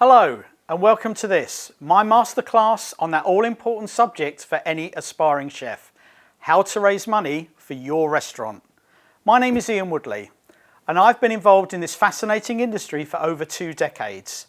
Hello and welcome to this, my masterclass on that all-important subject for any aspiring chef, how to raise money for your restaurant. My name is Woodley and I've been involved in this fascinating industry for over 2 decades.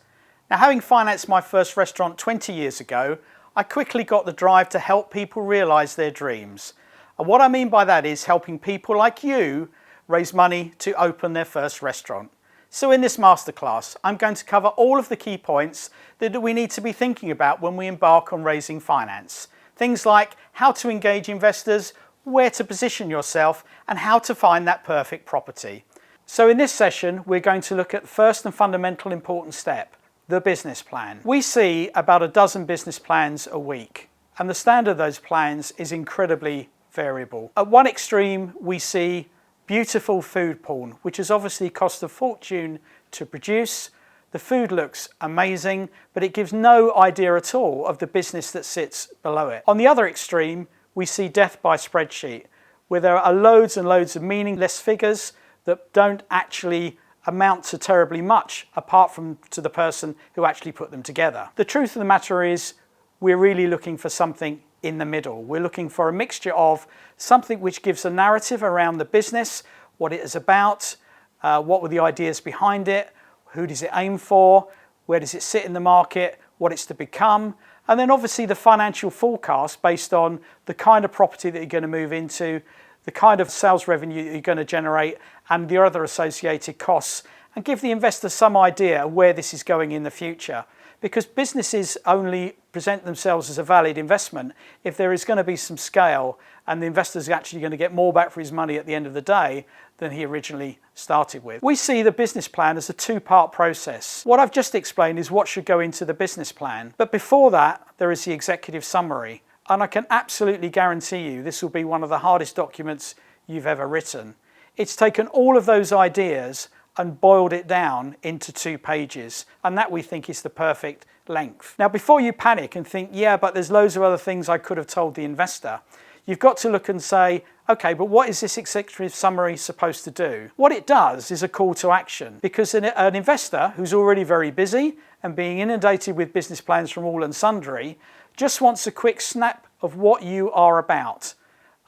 Now, having financed my first restaurant 20 years ago, I quickly got the drive to help people realise their dreams. And what I mean by that is helping people like you raise money to open their first restaurant. So in this masterclass, I'm going to cover all of the key points that we need to be thinking about when we embark on raising finance. Things like how to engage investors, where to position yourself, and how to find that perfect property. So in this session, we're going to look at the first and fundamental important step, the business plan. We see about a dozen business plans a week, and the standard of those plans is incredibly variable. At one extreme, we see beautiful food porn, which has obviously cost a fortune to produce. The food looks amazing, but it gives no idea at all of the business that sits below it. On the other extreme, we see death by spreadsheet, where there are loads and loads of meaningless figures that don't actually amount to terribly much apart from to the person who actually put them together. The truth of the matter is we're really looking for something in the middle. We're looking for a mixture of something which gives a narrative around the business, what it is about, what were the ideas behind it, who does it aim for, where does it sit in the market, what it's to become, and then obviously the financial forecast based on the kind of property that you're going to move into, the kind of sales revenue that you're going to generate, and the other associated costs, and give the investor some idea of where this is going in the future. Because businesses only present themselves as a valid investment if there is going to be some scale and the investor is actually going to get more back for his money at the end of the day than he originally started with. We see the business plan as a 2-part process. What I've just explained is what should go into the business plan. But before that, there is the executive summary. And I can absolutely guarantee you this will be one of the hardest documents you've ever written. It's taken all of those ideas and boiled it down into 2 pages, and that we think is the perfect length. Now, before you panic and think, yeah, but there's loads of other things I could have told the investor, you've got to look and say, okay, but what is this executive summary supposed to do? What it does is a call to action, because an investor who's already very busy and being inundated with business plans from all and sundry just wants a quick snap of what you are about.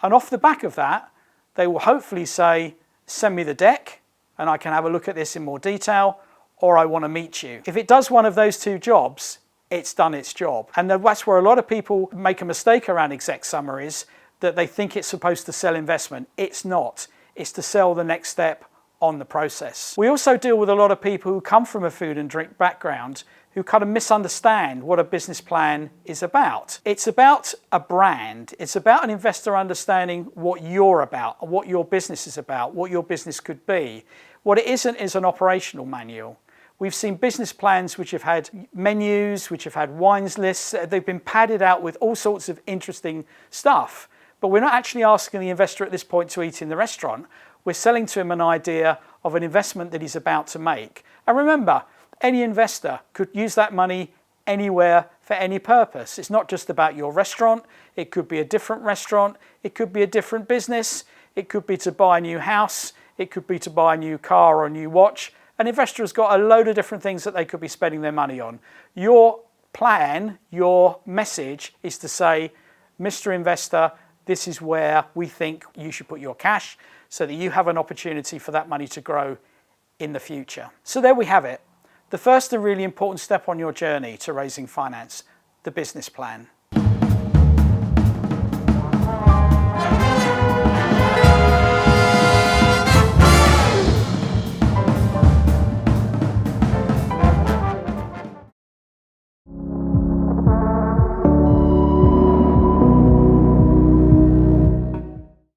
And off the back of that, they will hopefully say, send me the deck, and I can have a look at this in more detail, or I want to meet you. If it does one of those 2 jobs, it's done its job. And that's where a lot of people make a mistake around exec summaries, that they think it's supposed to sell investment. It's not. It's to sell the next step on the process. We also deal with a lot of people who come from a food and drink background who kind of misunderstand what a business plan is about. It's about a brand. It's about an investor understanding what you're about, what your business is about, what your business could be. What it isn't is an operational manual. We've seen business plans which have had menus, which have had wines lists. They've been padded out with all sorts of interesting stuff. But we're not actually asking the investor at this point to eat in the restaurant. We're selling to him an idea of an investment that he's about to make. And remember, any investor could use that money anywhere for any purpose. It's not just about your restaurant. It could be a different restaurant. It could be a different business. It could be to buy a new house. It could be to buy a new car or a new watch. An investor has got a load of different things that they could be spending their money on. Your plan, your message is to say, Mr. Investor, this is where we think you should put your cash so that you have an opportunity for that money to grow in the future. So there we have it. The first and really important step on your journey to raising finance, the business plan.